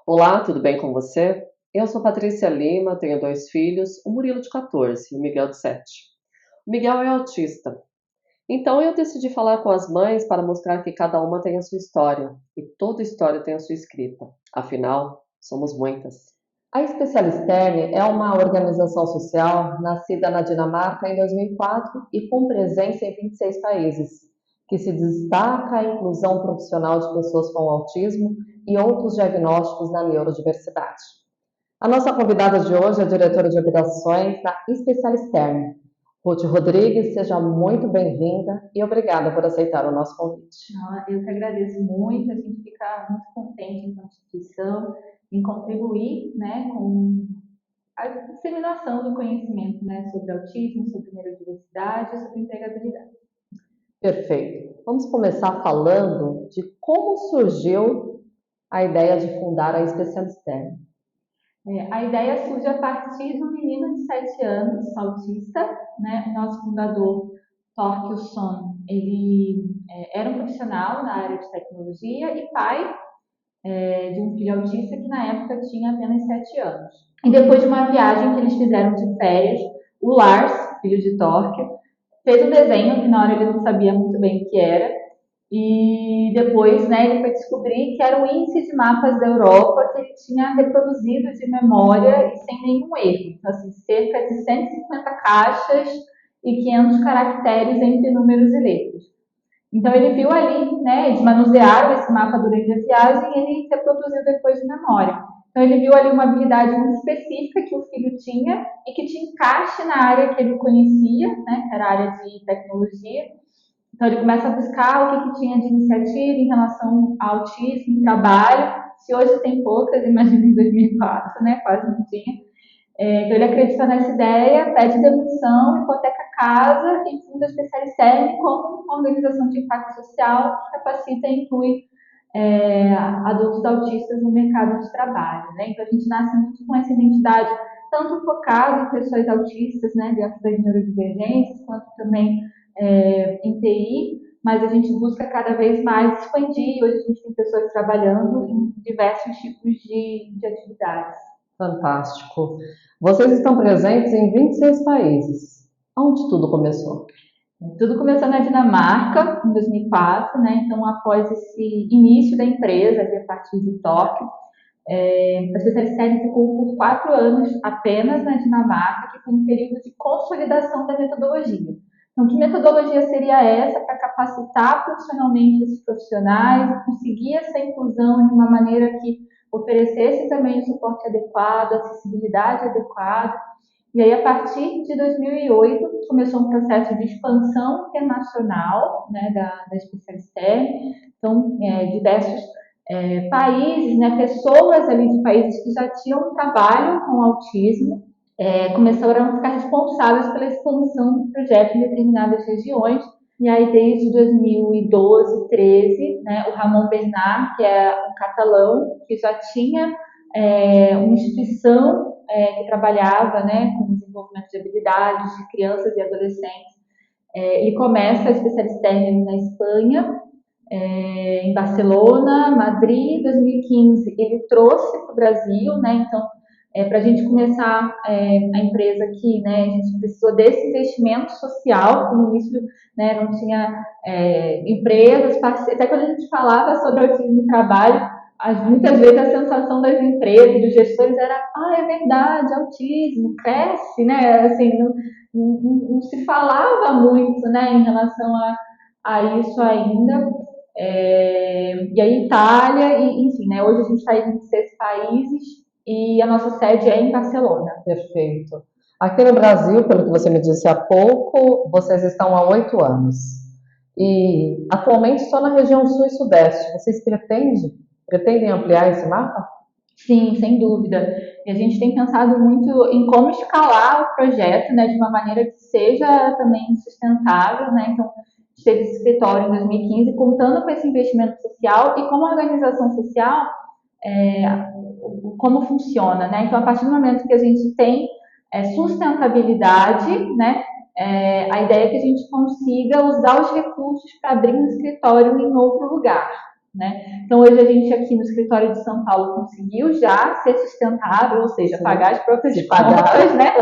Olá, tudo bem com você? Eu sou Patrícia Lima, tenho dois filhos, o Murilo de 14 e o Miguel de 7. O Miguel é autista, então eu decidi falar com as mães para mostrar que cada uma tem a sua história e toda história tem a sua escrita. Afinal, somos muitas. A Specialisterne é uma organização social nascida na Dinamarca em 2004 e com presença em 26 países, que se destaca a inclusão profissional de pessoas com autismo e outros diagnósticos na neurodiversidade. A nossa convidada de hoje é a diretora de operações da Specialisterne. Ruth Rodrigues, seja muito bem-vinda e obrigada por aceitar o nosso convite. Eu que agradeço muito, a gente fica muito contente em instituição, em contribuir, né, com a disseminação do conhecimento, né, sobre autismo, sobre neurodiversidade, sobre empregabilidade. Perfeito. Vamos começar falando de como surgiu a ideia de fundar a Specialisterne. A ideia surge a partir de um menino de 7 anos, autista, né, o nosso fundador, Torquil Son, ele era um profissional na área de tecnologia e pai de um filho autista que na época tinha apenas 7 anos. E depois de uma viagem que eles fizeram de férias, o Lars, filho de Torque, fez um desenho que na hora ele não sabia muito bem o que era, e depois, né, ele foi descobrir que era o índice de mapas da Europa que ele tinha reproduzido de memória e sem nenhum erro. Então, assim, cerca de 150 caixas e 500 caracteres entre números e letras. Então ele viu ali, né, eles manusearam esse mapa durante a viagem e ele reproduziu depois de memória. Então ele viu ali uma habilidade muito específica que o filho tinha e que tinha encaixe na área que ele conhecia, né, que era a área de tecnologia. Então ele começa a buscar o que tinha de iniciativa em relação ao autismo, trabalho. Se hoje tem poucas, imagina em 2004, né, quase não tinha. Então ele acredita nessa ideia, pede demissão, hipoteca a casa e funda a Specialisterne como uma organização de impacto social que capacita e inclui adultos autistas no mercado de trabalho. Né? Então a gente nasce muito com essa identidade, tanto focada em pessoas autistas, né, dentro das neurodivergências, quanto também em TI, mas a gente busca cada vez mais expandir. Hoje a gente tem pessoas trabalhando em diversos tipos de atividades. Fantástico. Vocês estão presentes em 26 países. Onde tudo começou? Tudo começou na Dinamarca, em 2004, né? Então, após esse início da empresa, a partir de Tóquio, a Specialisterne ficou por 4 anos apenas na Dinamarca, que foi um período de consolidação da metodologia. Então, que metodologia seria essa para capacitar profissionalmente esses profissionais e conseguir essa inclusão de uma maneira que oferecesse também o suporte adequado, a acessibilidade adequada. E aí, a partir de 2008, começou um processo de expansão internacional, né, da Specialisterne. Então, diversos países, né, pessoas ali de países que já tinham um trabalho com autismo, começaram a ficar responsáveis pela expansão do projeto em determinadas regiões. E aí, desde 2012, 13, né, o Ramon Bernard, que é um catalão, que já tinha uma instituição que trabalhava, né, com o desenvolvimento de habilidades de crianças e adolescentes. Ele começa a Specialisterne na Espanha, em Barcelona, Madrid, 2015. Ele trouxe para o Brasil, né, então, para a gente começar a empresa aqui, né, a gente precisou desse investimento social, que no início, né, não tinha empresas, até quando a gente falava sobre autismo e trabalho, muitas vezes a sensação das empresas, dos gestores era, é verdade, autismo, cresce, né, assim, não se falava muito, né, em relação a isso ainda. E a Itália, enfim, né, hoje a gente está em 26 países e a nossa sede é em Barcelona. Perfeito. Aqui no Brasil, pelo que você me disse há pouco, vocês estão há 8 anos. E atualmente só na região sul e sudeste. Vocês pretendem ampliar esse mapa? Sim, sem dúvida. E a gente tem pensado muito em como escalar o projeto, né, de uma maneira que seja também sustentável, né? Então, a gente teve esse escritório em 2015, contando com esse investimento social e como a organização social, como funciona, né? Então, a partir do momento que a gente tem sustentabilidade, né, a ideia é que a gente consiga usar os recursos para abrir um escritório em outro lugar. né? Então, hoje a gente aqui no escritório de São Paulo conseguiu já ser sustentável, ou seja, pagar as próprias contas, né?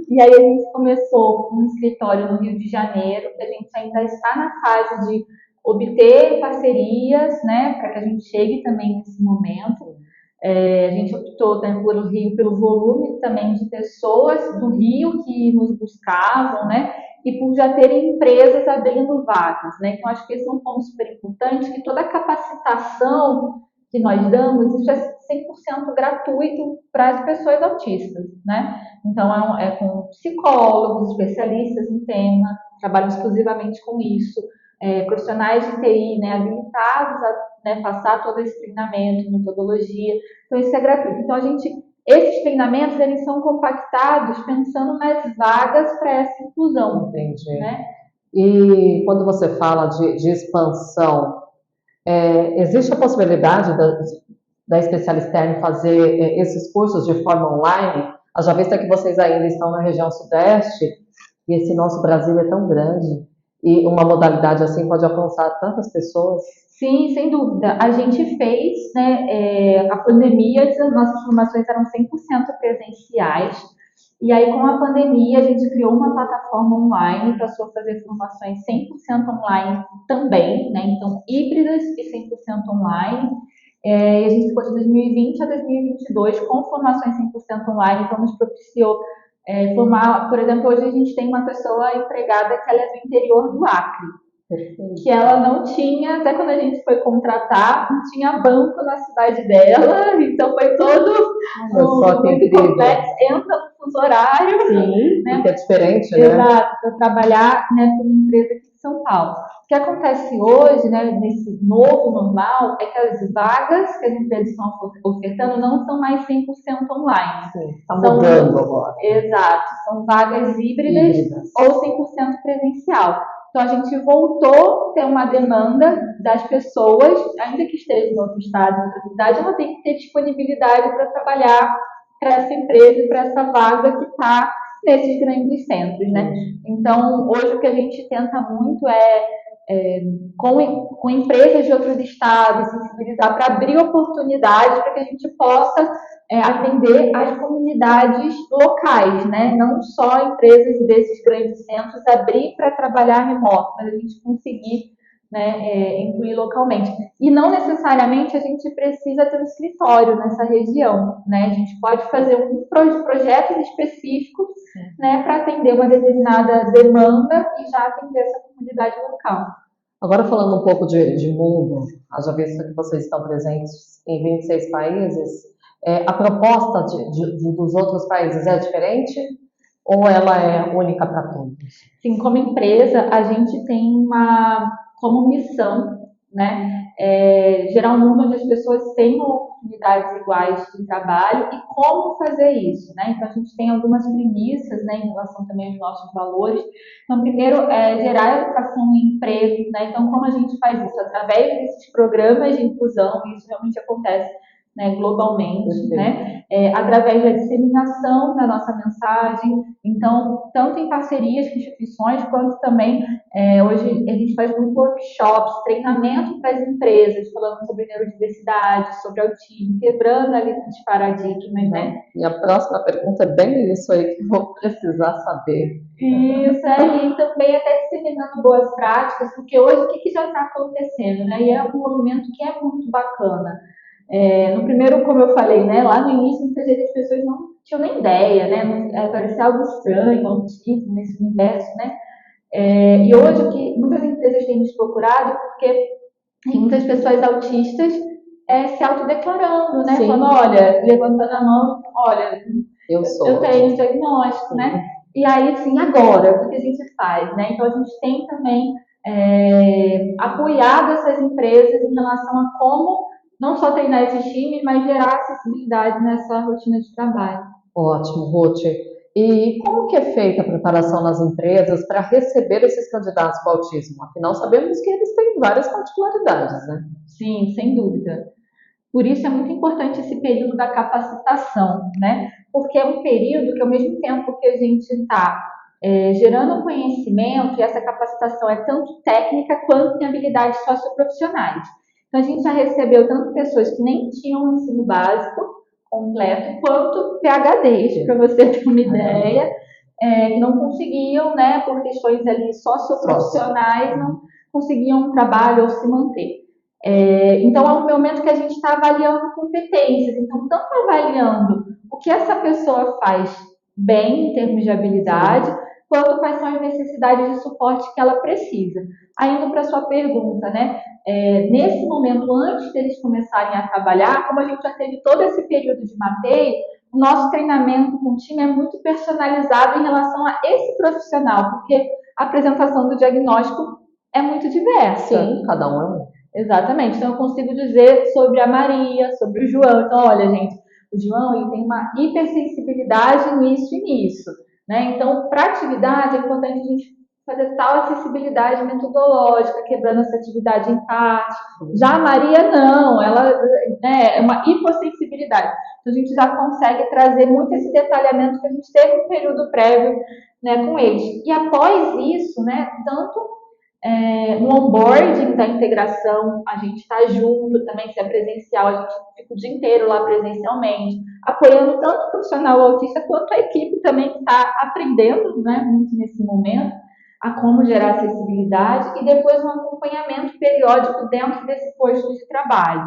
E aí a gente começou um escritório no Rio de Janeiro, que a gente ainda está na fase de obter parcerias, né, para que a gente chegue também nesse momento. A gente optou, né, pelo Rio, pelo volume também de pessoas do Rio que nos buscavam, né, e por já terem empresas abrindo vagas, né. Então, acho que esse é um ponto super importante, que toda a capacitação que nós damos, isso é 100% gratuito para as pessoas autistas, né. Então, é com psicólogos, especialistas no tema, trabalham exclusivamente com isso, profissionais de TI, né, habilitados a, né, passar todo esse treinamento, metodologia. Então, isso é gratuito. Então, esses treinamentos, eles são compactados pensando nas vagas para essa inclusão. Entendi. Né? E quando você fala de expansão, existe a possibilidade da Especialisterm fazer esses cursos de forma online? Haja vista que vocês ainda estão na região sudeste e esse nosso Brasil é tão grande e uma modalidade assim pode alcançar tantas pessoas. Sim, sem dúvida. A gente fez, né, a pandemia, as nossas formações eram 100% presenciais. E aí, com a pandemia, a gente criou uma plataforma online, passou a fazer formações 100% online também, né? Então, híbridas e 100% online. E a gente ficou de 2020 a 2022 com formações 100% online, então nos propiciou formar, por exemplo, hoje a gente tem uma pessoa empregada que ela é do interior do Acre, que ela não tinha, até quando a gente foi contratar, não tinha banco na cidade dela, então foi todo muito complexo, entra no fuso horário. Sim, né? Que é diferente, né? Exato, para trabalhar, né, para uma empresa aqui de São Paulo. O que acontece hoje, né, nesse novo normal, é que as vagas que as empresas estão ofertando não são mais 100% online. Sim, está mudando agora. Exato, são vagas híbridas. Ou 100% presencial. Então, a gente voltou a ter uma demanda das pessoas, ainda que esteja em outro estado, em outra cidade, ela tem que ter disponibilidade para trabalhar para essa empresa e para essa vaga que está nesses grandes centros, né? Então, hoje o que a gente tenta muito com empresas de outros estados, sensibilizar para abrir oportunidades para que a gente possa atender as comunidades locais, né? Não só empresas desses grandes centros abrir para trabalhar remoto, mas a gente conseguir, né, incluir localmente. E não necessariamente a gente precisa ter um escritório nessa região, né? A gente pode fazer projetos específicos, né, para atender uma determinada demanda e já atender essa comunidade local. Agora, falando um pouco de mundo, haja visto que vocês estão presentes em 26 países, a proposta dos outros países é diferente ou ela é única para todos? Sim, como empresa, a gente tem como missão, né, gerar um mundo onde as pessoas tenham oportunidades iguais de trabalho e como fazer isso, né? Então, a gente tem algumas premissas, né, em relação também aos nossos valores. Então, primeiro, gerar educação e emprego, né? Então, como a gente faz isso? Através desses programas de inclusão, isso realmente acontece, né, globalmente, né? Através da disseminação da nossa mensagem, então, tanto em parcerias com instituições, quanto também, hoje a gente faz muitos workshops, treinamento para as empresas, falando sobre neurodiversidade, sobre autismo, quebrando ali os paradigmas, né? E a próxima pergunta é bem isso aí que eu vou precisar saber. Isso aí, e também até disseminando boas práticas, porque hoje o que já está acontecendo, né? E é um movimento que é muito bacana. No primeiro, como eu falei, né, lá no início, muitas vezes as pessoas não tinham nem ideia, né, parecia algo estranho, autismo nesse universo, né, e hoje o que muitas empresas têm nos procurado, porque tem muitas pessoas autistas se autodeclarando, né, falando, olha, levantando a mão, olha, eu tenho diagnóstico, né, e aí, sim, agora, o que a gente faz, né, então a gente tem também apoiado essas empresas em relação a como não só treinar esses times, mas gerar acessibilidade nessa rotina de trabalho. Ótimo, Ruth. E como que é feita a preparação nas empresas para receber esses candidatos com autismo? Afinal, sabemos que eles têm várias particularidades, né? Sim, sem dúvida. Por isso é muito importante esse período da capacitação, né? Porque é um período que, ao mesmo tempo que a gente está gerando conhecimento, e essa capacitação é tanto técnica quanto em habilidades socioprofissionais. Então, a gente já recebeu tanto pessoas que nem tinham o ensino básico completo, quanto PhDs, para você ter uma ideia, que não conseguiam, né, por questões ali socioprofissionais, não conseguiam um trabalho ou se manter. Então, é um momento que a gente está avaliando competências. Então, tanto avaliando o que essa pessoa faz bem em termos de habilidade, quanto quais são as necessidades de suporte que ela precisa. Aí, indo para a sua pergunta, né? Nesse momento, antes deles começarem a trabalhar, como a gente já teve todo esse período de mapeio, o nosso treinamento com o time é muito personalizado em relação a esse profissional, porque a apresentação do diagnóstico é muito diversa. Sim, cada um é um. Exatamente. Então, eu consigo dizer sobre a Maria, sobre o João. Então, olha, gente, o João ele tem uma hipersensibilidade nisso e nisso. Né? Então, para atividade, é importante a gente fazer tal acessibilidade metodológica, quebrando essa atividade em partes. Já a Maria, não. Ela é uma hipossensibilidade. Então, a gente já consegue trazer muito esse detalhamento que a gente teve no período prévio, né, com eles. E após isso, né, tanto no onboarding da integração, a gente está junto também, se é presencial, a gente fica o dia inteiro lá presencialmente, apoiando tanto o profissional autista quanto a equipe também que está aprendendo, né, muito nesse momento, a como gerar acessibilidade e depois um acompanhamento periódico dentro desse posto de trabalho,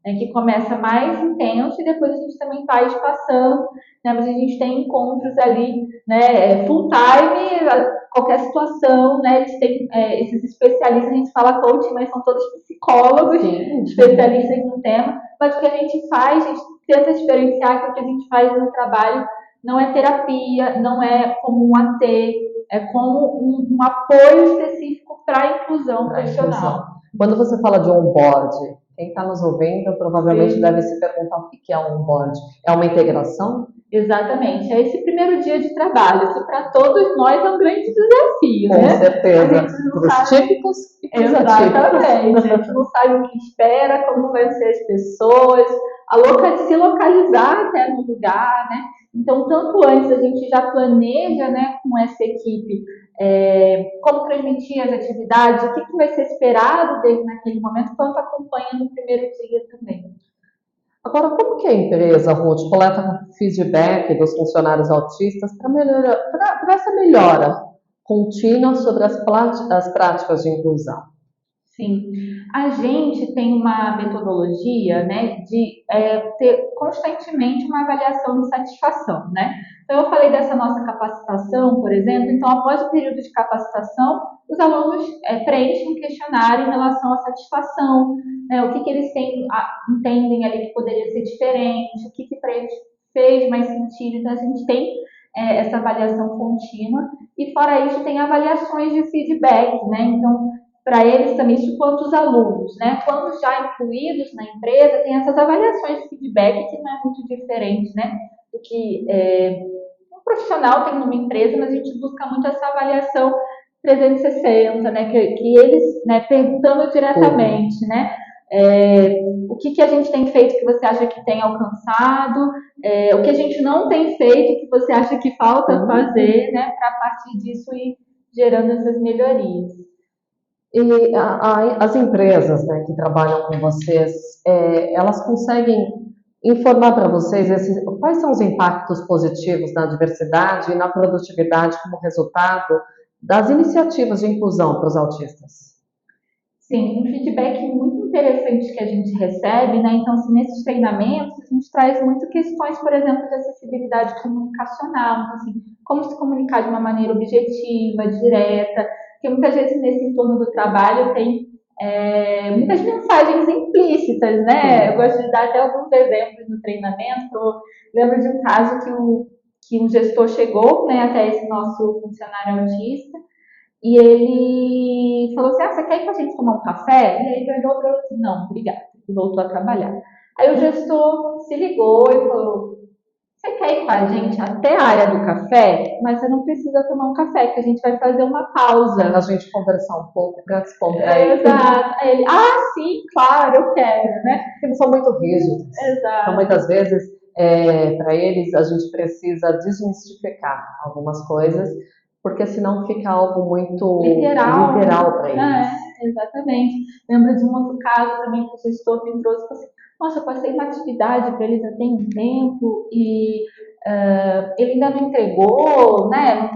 né, que começa mais intenso e depois a gente também vai espaçando, né, mas a gente tem encontros ali, né, full time, qualquer situação, né, eles têm esses especialistas, a gente fala coaching, mas são todos psicólogos, Sim, especialistas no tema, mas o que a gente faz, a gente tenta diferenciar que o que a gente faz no trabalho não é terapia, não é como um AT, é como um apoio específico para a inclusão profissional. Quando você fala de onboard, quem está nos ouvindo provavelmente deve se perguntar o que é um onboard. É uma integração? Exatamente, é esse primeiro dia de trabalho, que para todos nós é um grande desafio, Com né? certeza, para os típicos e para os atípicos. Exatamente, a gente não sabe o que espera, como vai ser as pessoas, se localizar até no lugar, né? Então, tanto antes a gente já planeja, né, com essa equipe, como transmitir as atividades, o que vai ser esperado dele naquele momento, quanto acompanha no primeiro dia também. Agora, como que a empresa, Ruth, coleta feedback dos funcionários autistas para essa melhora contínua sobre as práticas de inclusão? Sim, a gente tem uma metodologia, né, de ter constantemente uma avaliação de satisfação, né? Então, eu falei dessa nossa capacitação, por exemplo, então, após o período de capacitação, os alunos preenchem um questionário em relação à satisfação, né, o que eles entendem ali que poderia ser diferente, o que para eles fez mais sentido, então, a gente tem essa avaliação contínua, e fora isso, tem avaliações de feedback, né, então, para eles também, isso quanto os alunos, né? Quando já incluídos na empresa, tem essas avaliações de feedback que não é muito diferente, né? Do que um profissional tem numa empresa, mas a gente busca muito essa avaliação 360, né? Que eles, né, perguntando diretamente, né? O que a gente tem feito que você acha que tem alcançado, o que a gente não tem feito que você acha que falta fazer, né? Para a partir disso ir gerando essas melhorias. E as empresas, né, que trabalham com vocês, elas conseguem informar para vocês quais são os impactos positivos na diversidade e na produtividade como resultado das iniciativas de inclusão para os autistas? Sim, um feedback muito interessante que a gente recebe, né? Então, assim, nesses treinamentos, a gente traz muito questões, por exemplo, de acessibilidade comunicacional, então, assim, como se comunicar de uma maneira objetiva, direta, porque muitas vezes nesse entorno do trabalho tem muitas mensagens implícitas, né? Sim. Eu gosto de dar até alguns exemplos no treinamento. Eu lembro de um caso que um gestor chegou, né, até esse nosso funcionário autista, e ele falou assim, você quer ir com a gente tomar um café? E aí ele olhou para ele assim, não, obrigada, e voltou a trabalhar. Aí o gestor se ligou e falou, você quer ir com a gente até a área do café? Mas você não precisa tomar um café, que a gente vai fazer uma pausa. A gente conversar um pouco para descontrair. Exato. Aí ele, sim, claro, eu quero, né? Porque eles são muito rígidos. Exato. Então, muitas vezes, para eles, a gente precisa desmistificar algumas coisas porque senão fica algo muito literal para né? eles. Exatamente. Lembro de um outro caso também que o gestor me trouxe, falou assim, nossa, eu passei uma atividade para eles até um tempo e ele ainda não entregou, né?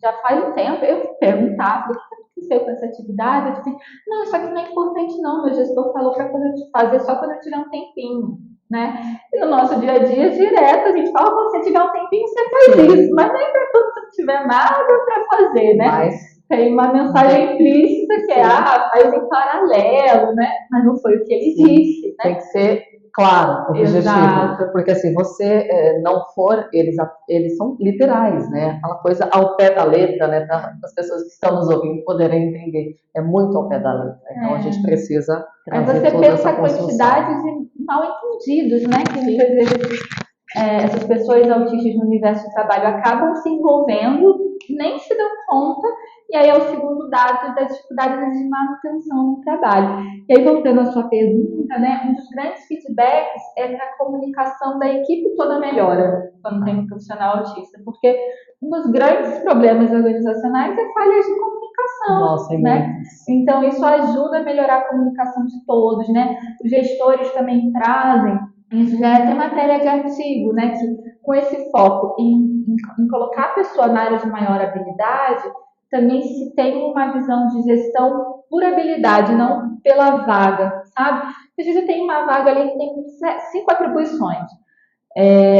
Já faz um tempo. Eu perguntava, o que aconteceu com essa atividade? Eu disse, não, isso aqui não é importante não, meu gestor falou para fazer só quando eu tiver um tempinho, né? E no nosso dia a dia, direto, a gente fala, quando você tiver um tempinho, você faz isso, mas nem para quando você não tiver nada para fazer, né? Mas tem uma mensagem implícita que é, faz em paralelo, né? Mas não foi o que ele disse, né? Tem que ser claro, objetivo, porque se você não for, eles são literais, né? Aquela coisa ao pé da letra, né? Para as pessoas que estão nos ouvindo poderem entender, é muito ao pé da letra. Então a gente precisa trazer você toda pensa essa a construção. quantidade de mal entendidos, né? Que muitas vezes essas pessoas autistas no universo do trabalho acabam se envolvendo, nem se dão conta, e aí é o segundo dado das dificuldades de manutenção no trabalho. E aí, voltando à sua pergunta, né, um dos grandes feedbacks é que a comunicação da equipe toda melhora quando tem um profissional autista, porque um dos grandes problemas organizacionais é falhas de comunicação. Nossa, né? Então, isso ajuda a melhorar a comunicação de todos, né? Os gestores também trazem, isso já é até matéria de artigo, né? Que com esse foco em colocar a pessoa na área de maior habilidade, também se tem uma visão de gestão por habilidade, não pela vaga, sabe? Às vezes eu tenho uma vaga ali que tem 5 atribuições.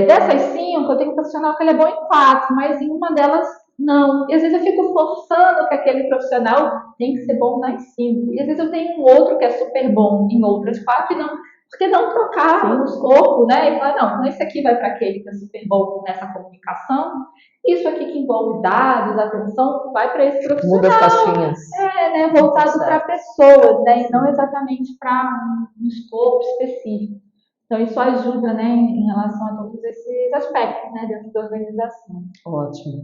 Dessas 5, eu tenho um profissional que ele é bom em 4, mas em uma delas não. E às vezes eu fico forçando que aquele profissional tem que ser bom nas 5. E às vezes eu tenho um outro que é super bom em outras 4 e não. Por que não trocar o escopo, né? E falar, não, então esse aqui vai para aquele que é super bom nessa comunicação, isso aqui que envolve dados, atenção, vai para esse profissional. Muda as caixinhas. Né? Voltado para pessoas, né? E não exatamente para um escopo específico. Então, isso ajuda, né, em relação a todos esses aspectos, né, dentro da organização. Ótimo.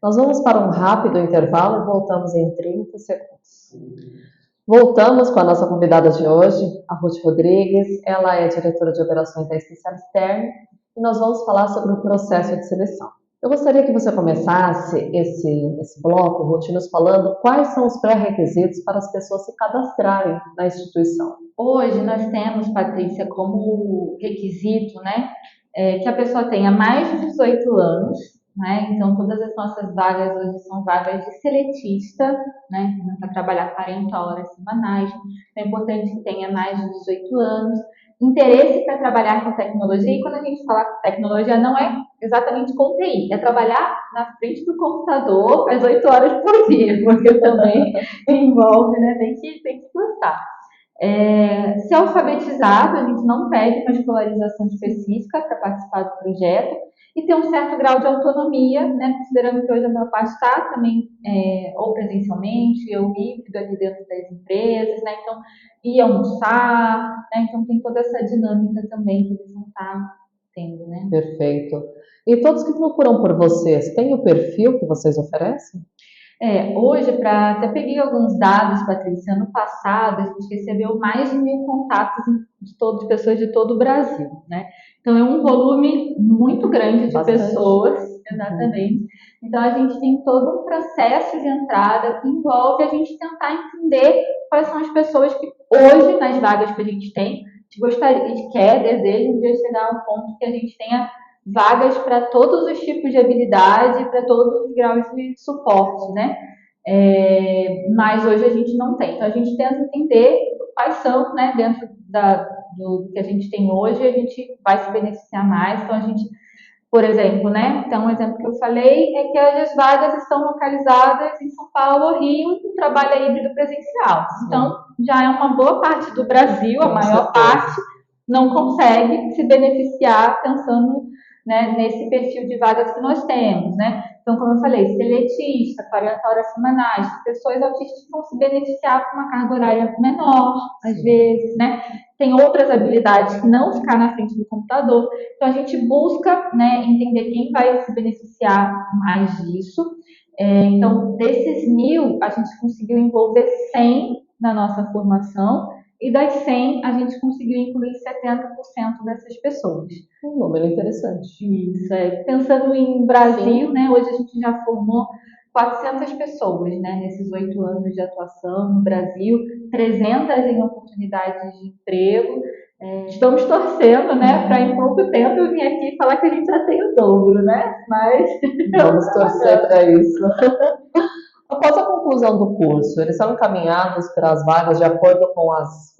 Nós vamos para um rápido intervalo e voltamos em 30 segundos. Voltamos com a nossa convidada de hoje, a Ruth Rodrigues. Ela é diretora de operações da Especial Stern e nós vamos falar sobre o processo de seleção. Eu gostaria que você começasse esse bloco, Ruth, nos falando quais são os pré-requisitos para as pessoas se cadastrarem na instituição. Hoje nós temos, Patrícia, como requisito, né, que a pessoa tenha mais de 18 anos, né? Então todas as nossas vagas hoje são vagas de seletista, né, para trabalhar 40 horas semanais. É importante que tenha mais de 18 anos, interesse para trabalhar com tecnologia, e quando a gente fala com tecnologia não é exatamente com TI, é trabalhar na frente do computador às 8 horas por dia, porque também envolve, né, tem que gostar. Ser alfabetizado, a gente não pede uma escolarização específica para participar do projeto, e ter um certo grau de autonomia, né, considerando que hoje a maior parte está também ou presencialmente, ou híbrido ali dentro das empresas, né, então ir almoçar, né, então tem toda essa dinâmica também que eles vão estar tendo, né. Perfeito. E todos que procuram por vocês, tem o perfil que vocês oferecem? Hoje, até peguei alguns dados, Patrícia, ano passado a gente recebeu mais de 1.000 contatos de pessoas de todo o Brasil, né? Então é um volume muito grande de pessoas, exatamente. Então a gente tem todo um processo de entrada que envolve a gente tentar entender quais são as pessoas que hoje, nas vagas que a gente tem, a gente quer, deseja um dia chegar a um ponto que a gente tenha vagas para todos os tipos de habilidade, para todos os graus de suporte, né? Mas hoje a gente não tem. Então a gente tenta entender quais são, né, dentro do que a gente tem hoje, a gente vai se beneficiar mais. Então a gente, por exemplo, né? Então um exemplo que eu falei é que as vagas estão localizadas em São Paulo ou Rio, com trabalho híbrido presencial. Então já é uma boa parte do Brasil, a maior parte não consegue se beneficiar pensando, né, nesse perfil de vagas que nós temos, né? Então, como eu falei, seletista, 40 horas semanais, pessoas autistas vão se beneficiar com uma carga horária menor, às vezes, né? Tem outras habilidades que não ficar na frente do computador. Então, a gente busca, né, entender quem vai se beneficiar mais disso. Então, desses 1.000, a gente conseguiu envolver 100 na nossa formação, e das 100, a gente conseguiu incluir 70% dessas pessoas. Um número interessante. Isso, pensando em Brasil, né, hoje a gente já formou 400 pessoas, né, nesses 8 anos de atuação no Brasil, 300 em oportunidades de emprego. Estamos torcendo, né, para em pouco tempo eu vir aqui falar que a gente já tem o dobro, né? Mas Vamos torcer para isso. Após a conclusão do curso, eles são encaminhados para as vagas de acordo com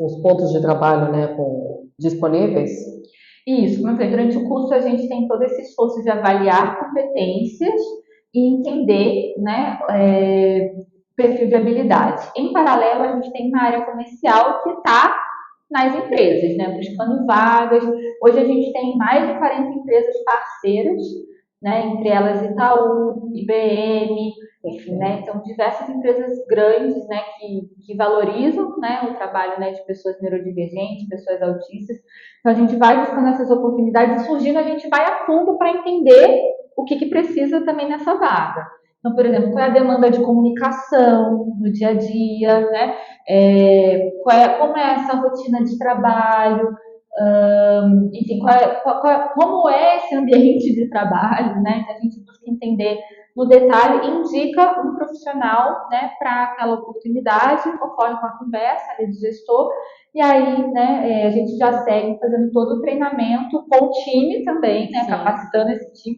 os pontos de trabalho, né, disponíveis? Isso, como eu falei, durante o curso a gente tem todo esse esforço de avaliar competências e entender, né, perfil de habilidade. Em paralelo, a gente tem uma área comercial que está nas empresas, né, buscando vagas. Hoje a gente tem mais de 40 empresas parceiras, né, entre elas Itaú, IBM, enfim, né, então diversas empresas grandes, né, que valorizam, né, o trabalho, né, de pessoas neurodivergentes, pessoas autistas. Então a gente vai buscando essas oportunidades e surgindo, a gente vai a fundo para entender o que precisa também nessa vaga. Então, por exemplo, qual é a demanda de comunicação no dia a dia, né? Como é essa rotina de trabalho, enfim, como é esse ambiente de trabalho, né? Então, a gente busca entender no detalhe e indica um profissional, né, para aquela oportunidade, ocorre com a conversa ali do gestor, e aí, né, a gente já segue fazendo todo o treinamento com o time também, né, capacitando esse time,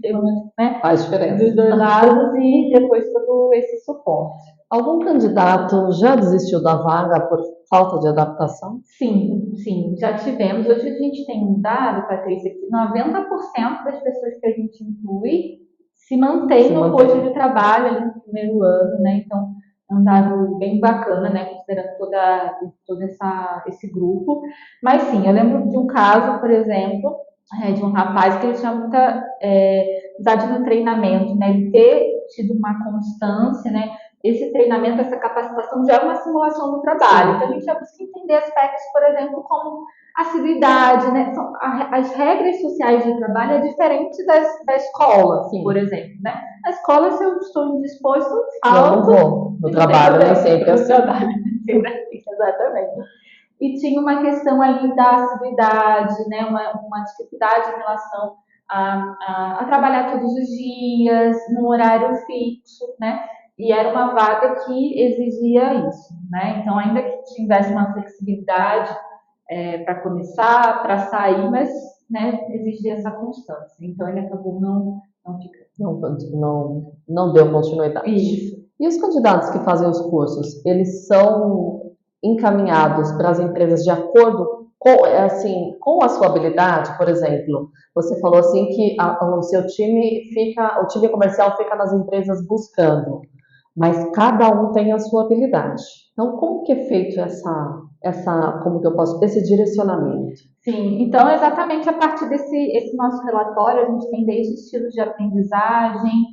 né, faz diferença dos dois lados, e depois todo esse suporte. Algum candidato já desistiu da vaga por falta de adaptação? Sim, já tivemos. Hoje a gente tem um dado, Patrícia, que 90% das pessoas que a gente inclui se mantém no posto de trabalho ali no primeiro ano, né? Então, é um dado bem bacana, né? Considerando todo esse grupo. Mas sim, eu lembro de um caso, por exemplo, de um rapaz que ele tinha muita amizade no treinamento, né? Ele ter tido uma constância, né? Esse treinamento, essa capacitação já é uma simulação do trabalho. Então, a gente já busca entender aspectos, por exemplo, como assiduidade, né? As regras sociais de trabalho é diferente da escola, por exemplo, né? Na escola, se eu estou indisposto, eu não vou. No trabalho, nem sempre é assim. Exatamente. E tinha uma questão ali da assiduidade, né? Uma dificuldade em relação a trabalhar todos os dias, num horário fixo, né? E era uma vaga que exigia isso, né? Então, ainda que tivesse uma flexibilidade para começar, para sair, mas, né, exigia essa constância. Então, ele acabou não ficando. Não deu continuidade. Isso. E os candidatos que fazem os cursos, eles são encaminhados para as empresas de acordo com a sua habilidade? Por exemplo, você falou assim que o seu time o time comercial fica nas empresas buscando, mas cada um tem a sua habilidade. Então, como que é feito esse direcionamento? Sim, então exatamente a partir desse nosso relatório, a gente tem desde estilos de aprendizagem,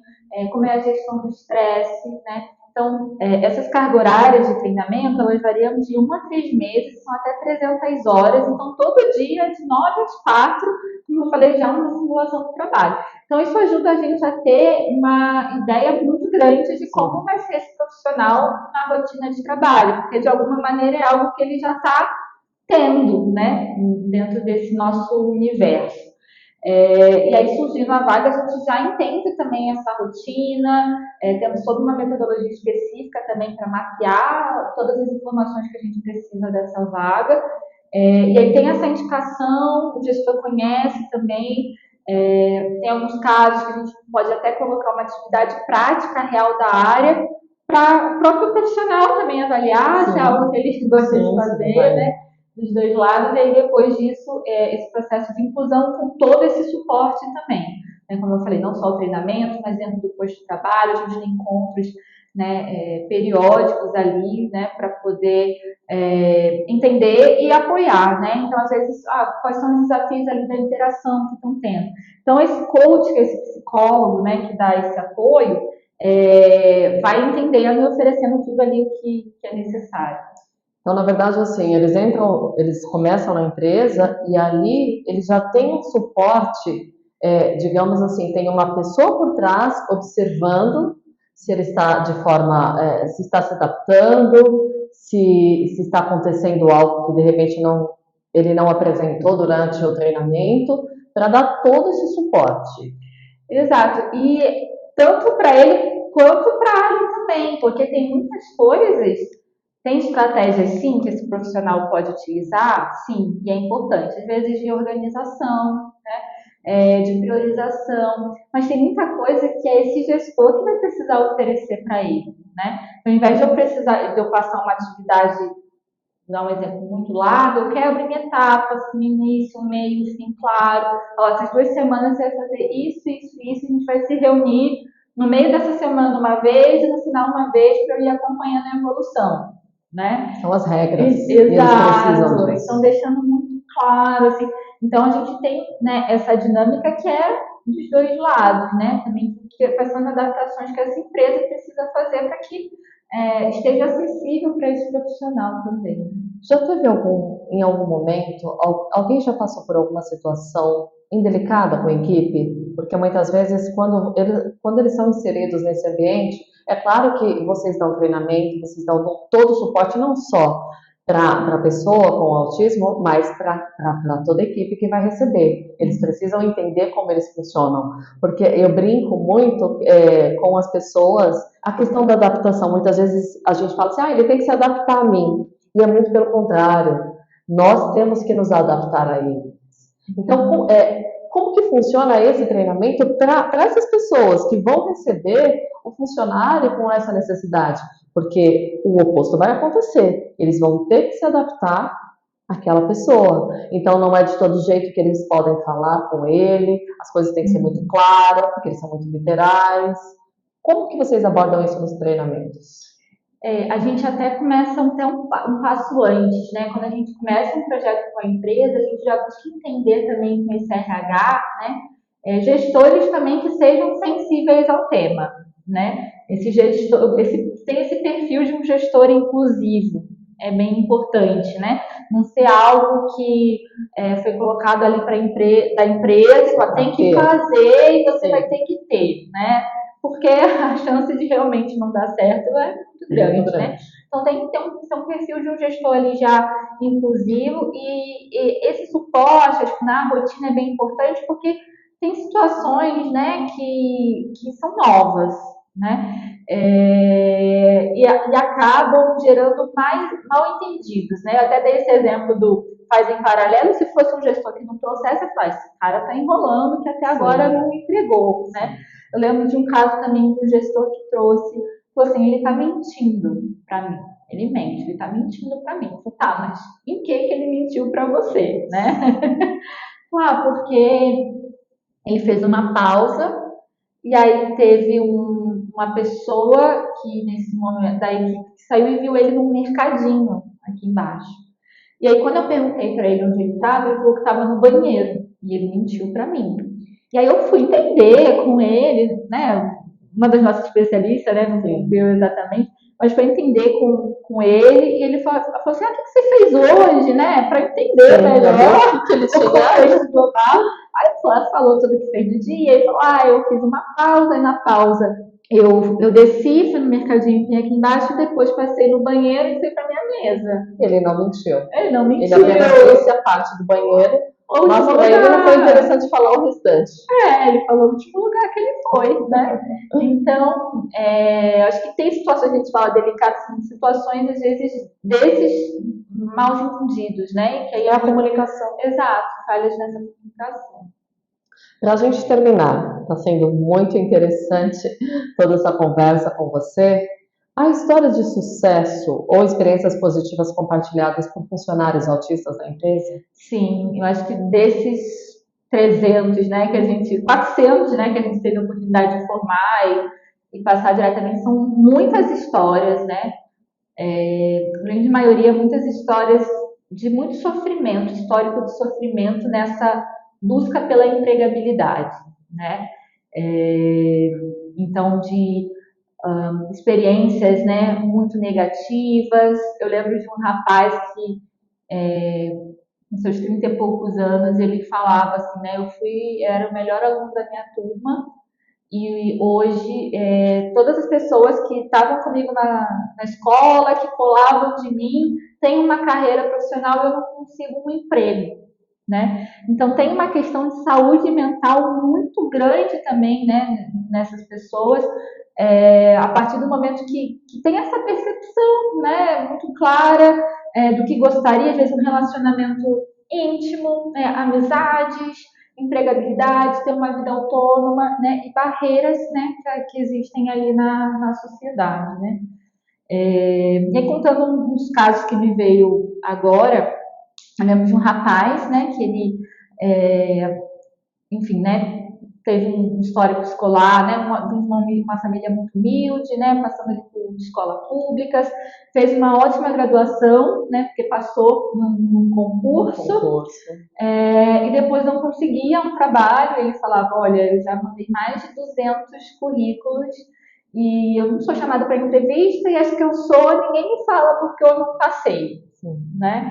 como é a gestão do estresse, né? Então, essas cargas horárias de treinamento, elas variam de 1 a 3 meses, são até 300 horas, então todo dia, de 9 às 4, como eu falei, já uma simulação do trabalho. Então, isso ajuda a gente a ter uma ideia muito grande de como vai ser esse profissional na rotina de trabalho, porque de alguma maneira é algo que ele já está tendo, né, dentro desse nosso universo. E aí, surgindo a vaga, a gente já entende também essa rotina, temos toda uma metodologia específica também para mapear todas as informações que a gente precisa dessa vaga. E aí tem essa indicação, o gestor conhece também, tem alguns casos que a gente pode até colocar uma atividade prática real da área, para o próprio profissional também avaliar se é algo que ele gosta de fazer, né? Dos dois lados, e aí depois disso, esse processo de inclusão com todo esse suporte também. Né? Como eu falei, não só o treinamento, mas dentro do posto de trabalho, a gente tem encontros, né, periódicos ali, né, para poder entender e apoiar, né? Então, às vezes, quais são os desafios ali da interação que estão tendo. Então, esse coach, esse psicólogo, né, que dá esse apoio, vai entendendo e oferecendo tudo ali o que é necessário. Então, na verdade, assim, eles começam na empresa e ali eles já têm um suporte, digamos assim, tem uma pessoa por trás observando se ele está se está se adaptando, se está acontecendo algo que de repente ele não apresentou durante o treinamento, para dar todo esse suporte. Exato. E tanto para ele quanto para a área também, porque tem muitas coisas, tem estratégias sim que esse profissional pode utilizar, sim, e é importante, às vezes de organização, de priorização, mas tem muita coisa que é esse gestor que vai precisar oferecer para ele, né? Então, ao invés de eu passar uma atividade, dar um exemplo muito largo, eu quero abrir etapas, início, meio, fim, claro. Falar, essas 2 semanas você vai fazer isso, isso, isso, a gente vai se reunir no meio dessa semana uma vez e no final uma vez para eu ir acompanhando a evolução, né? São as regras. Exato. Então, deixando muito claro, assim. Então, a gente tem, né, essa dinâmica que é dos dois lados, né? Também quais são as adaptações que essa empresa precisa fazer para que esteja acessível para esse profissional também. Já teve em algum momento, alguém já passou por alguma situação indelicada com a equipe? Porque muitas vezes, quando eles são inseridos nesse ambiente, é claro que vocês dão treinamento, vocês dão todo o suporte, não só para a pessoa com autismo, mas para toda a equipe que vai receber. Eles precisam entender como eles funcionam. Porque eu brinco muito com as pessoas, a questão da adaptação. Muitas vezes a gente fala assim, ele tem que se adaptar a mim. E é muito pelo contrário. Nós temos que nos adaptar a eles. Então, como que funciona esse treinamento para essas pessoas que vão receber o funcionário com essa necessidade? Porque o oposto vai acontecer. Eles vão ter que se adaptar àquela pessoa. Então, não é de todo jeito que eles podem falar com ele. As coisas têm que ser muito claras, porque eles são muito literais. Como que vocês abordam isso nos treinamentos? A gente até começa até um passo antes, né? Quando a gente começa um projeto com a empresa, a gente já busca entender também com esse RH, né? Gestores também que sejam sensíveis ao tema, né? Tem esse perfil de um gestor inclusivo, é bem importante, né? Não ser algo que foi colocado ali da empresa, só tem que fazer e você vai ter que ter, né? Porque a chance de realmente não dar certo é muito grande, né? Então tem que ter um perfil de um gestor ali já inclusivo e esse suporte, acho que na rotina é bem importante porque tem situações, né, que são novas, né? E acabam gerando mais mal entendidos, né? Eu até dei esse exemplo do faz em paralelo, se fosse um gestor que não trouxesse, esse cara está enrolando que até agora não entregou, né? Eu lembro de um caso também de um gestor que trouxe, falou assim, ele está mentindo para mim. Ele mente, ele está mentindo para mim. Eu falei, tá, mas em que ele mentiu para você, né? Porque ele fez uma pausa e aí teve uma pessoa que nesse momento da equipe que saiu e viu ele num mercadinho aqui embaixo. E aí quando eu perguntei para ele onde ele estava, ele falou que estava no banheiro e ele mentiu para mim. E aí eu fui entender com ele, né? Uma das nossas especialistas, né? Não entendeu exatamente, mas foi entender com ele e ele falou assim, o que você fez hoje, né? Para entender melhor que ele o contexto global. Aí ela falou tudo que fez no dia, ele falou, eu fiz uma pausa, e na pausa eu desci, fui no mercadinho que tem aqui embaixo, e depois passei no banheiro e fui para minha mesa. Ele não mentiu. Ele não mentiu. Ele apenas disse a parte do banheiro. Nossa, pra ele não foi interessante falar o restante. Ele falou o último lugar que ele foi, né? Então, acho que tem situações que a gente fala delicadas, situações, às vezes, desses mal entendidos, né? Que aí a comunicação. Exato, falhas nessa comunicação. Para a gente terminar, está sendo muito interessante toda essa conversa com você. Há histórias de sucesso ou experiências positivas compartilhadas por funcionários autistas da empresa? Sim, eu acho que desses 300, né, 400, né, que a gente teve a oportunidade de formar e passar diretamente, são muitas histórias, né, a grande maioria, muitas histórias de muito sofrimento, histórico de sofrimento nessa busca pela empregabilidade, né, então de experiências, né, muito negativas. Eu lembro de um rapaz que com seus 30 e poucos anos, ele falava assim, né, era o melhor aluno da minha turma e hoje todas as pessoas que estavam comigo na escola, que colavam de mim, têm uma carreira profissional e eu não consigo um emprego. né? Então tem uma questão de saúde mental muito grande também, né, nessas pessoas, a partir do momento que tem essa percepção, né, muito clara, do que gostaria, às vezes um relacionamento íntimo, né, amizades, empregabilidade, ter uma vida autônoma, né, e barreiras, né, que existem ali na sociedade, né. E aí, contando um dos casos que me veio agora, eu lembro de um rapaz, né, que ele, é, enfim, né, teve um histórico escolar, né, uma família muito humilde, né, passando ali por escolas públicas, fez uma ótima graduação, né, porque passou num concurso, e depois não conseguia um trabalho, ele falava, olha, eu já mandei mais de 200 currículos e eu não sou chamada para entrevista e acho que eu sou, ninguém me fala porque eu não passei, né?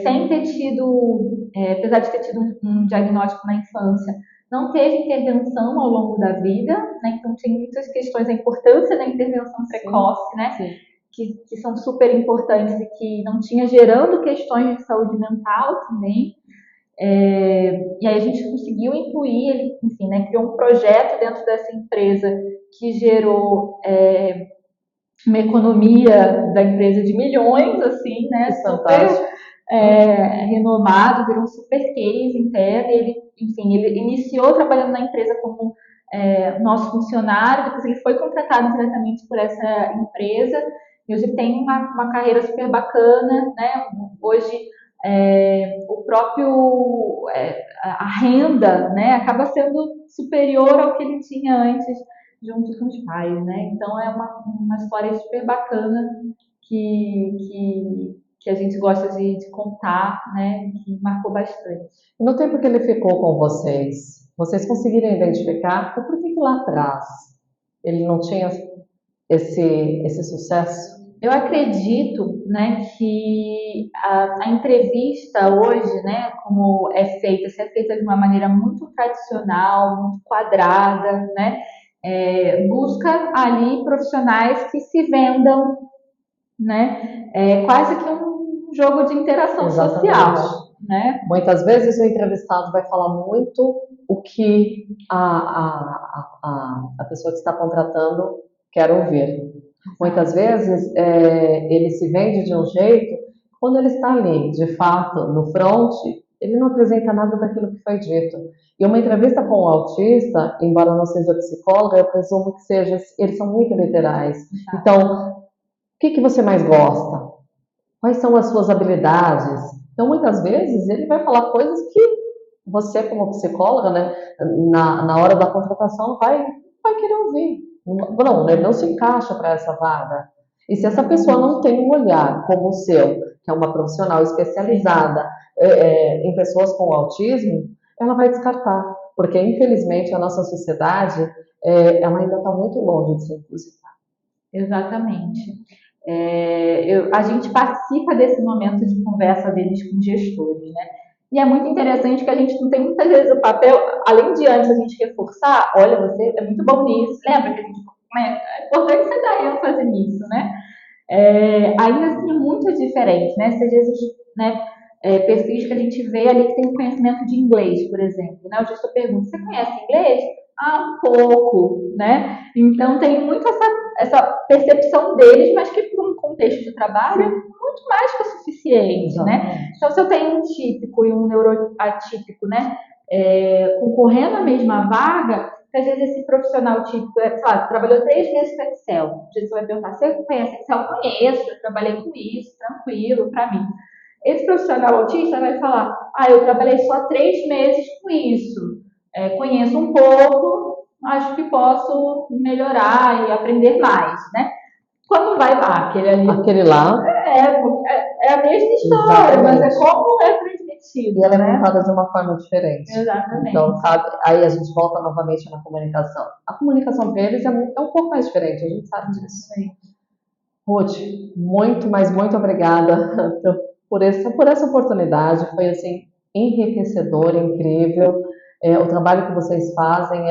Sem ter tido, apesar de ter tido um diagnóstico na infância, não teve intervenção ao longo da vida, né? Então tem muitas questões, a importância da intervenção precoce, né? Que são super importantes e que não tinha gerando questões de saúde mental também. E aí a gente conseguiu incluir, ele, enfim, né, criou um projeto dentro dessa empresa que gerou uma economia da empresa de milhões, assim, né, super renomado, virou um super case interno. Ele, enfim, ele iniciou trabalhando na empresa como nosso funcionário, depois ele foi contratado diretamente por essa empresa e hoje tem uma carreira super bacana, né? Hoje o próprio a renda, né, acaba sendo superior ao que ele tinha antes junto com os pais, né? Então é uma história super bacana que a gente gosta de contar, né? Que marcou bastante. No tempo que ele ficou com vocês conseguiram identificar o porquê que lá atrás ele não tinha esse sucesso? Eu acredito, né, que a entrevista hoje, né, como se é feita de uma maneira muito tradicional, muito quadrada, né, busca ali profissionais que se vendam, né, quase que um jogo de interação social, né? Muitas vezes o entrevistado vai falar muito o que a pessoa que está contratando quer ouvir. Muitas vezes ele se vende de um jeito, quando ele está ali, de fato, no front, ele não apresenta nada daquilo que foi dito. E uma entrevista com um autista, embora não seja psicóloga, eu presumo que seja, eles são muito literais. Então, o que você mais gosta? Quais são as suas habilidades? Então, muitas vezes, ele vai falar coisas que você, como psicóloga, né, na hora da contratação, vai querer ouvir. Não, ele não se encaixa para essa vaga. E se essa pessoa não tem um olhar como o seu, que é uma profissional especializada em pessoas com autismo, ela vai descartar. Porque, infelizmente, a nossa sociedade, ela ainda está muito longe de ser inclusiva. Exatamente. A gente participa desse momento de conversa deles com gestores, né? E é muito interessante que a gente não tem muitas vezes o papel, além de antes a gente reforçar, olha, você é muito bom nisso, lembra que a gente, né, é importante você dar ênfase nisso, né? Ainda assim é muito diferente, né? Se às vezes, né, perfis que a gente vê ali que tem um conhecimento de inglês, por exemplo, né? O gestor pergunta, você conhece inglês? Ah, um pouco, né? Então tem muito essa percepção deles, mas que para um contexto de trabalho é muito mais que o suficiente, né? Então se eu tenho um típico e um neuroatípico, né, concorrendo à mesma vaga, às vezes esse profissional típico, sei lá, trabalhou 3 meses com Excel, a gente vai perguntar, você conhece Excel? Conheço, já trabalhei com isso, tranquilo, para mim. Esse profissional autista vai falar, eu trabalhei só 3 meses com isso, conheço um pouco, acho que posso melhorar e aprender mais, né? Quando vai lá, aquele lá é a mesma história, exatamente. Mas é como é transmitido. E ela é contada de uma forma diferente. Exatamente. Então, sabe, aí a gente volta novamente na comunicação. A comunicação deles é um pouco mais diferente, a gente sabe disso. Sim. Ruth, muito, mas muito obrigada por essa oportunidade. Foi assim enriquecedor, incrível. O trabalho que vocês fazem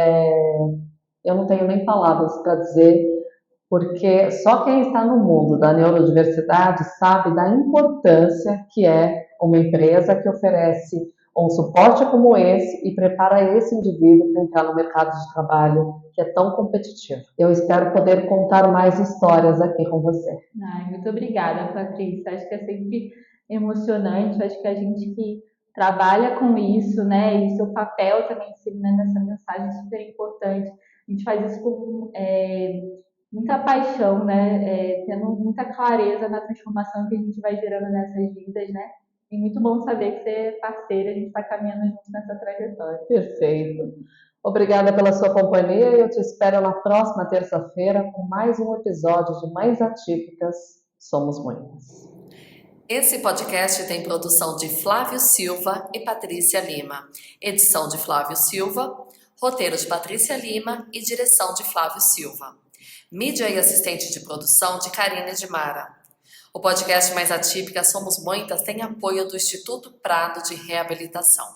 eu não tenho nem palavras para dizer, porque só quem está no mundo da neurodiversidade sabe da importância que é uma empresa que oferece um suporte como esse e prepara esse indivíduo para entrar no mercado de trabalho que é tão competitivo. Eu espero poder contar mais histórias aqui com você. Ai, muito obrigada, Patrícia. Acho que é sempre emocionante. Acho que a gente que trabalha com isso, né, e seu papel também disseminando essa mensagem super importante. A gente faz isso com muita paixão, né, tendo muita clareza na transformação que a gente vai gerando nessas vidas, né? E muito bom saber que você é parceira, a gente está caminhando junto nessa trajetória. Perfeito. Obrigada pela sua companhia e eu te espero na próxima terça-feira com mais um episódio de Mais Atípicas Somos Muitas. Esse podcast tem produção de Flávio Silva e Patrícia Lima, edição de Flávio Silva, roteiro de Patrícia Lima e direção de Flávio Silva. Mídia e assistente de produção de Karine de Mara. O podcast Mais Atípica Somos Muitas tem apoio do Instituto Prado de Reabilitação.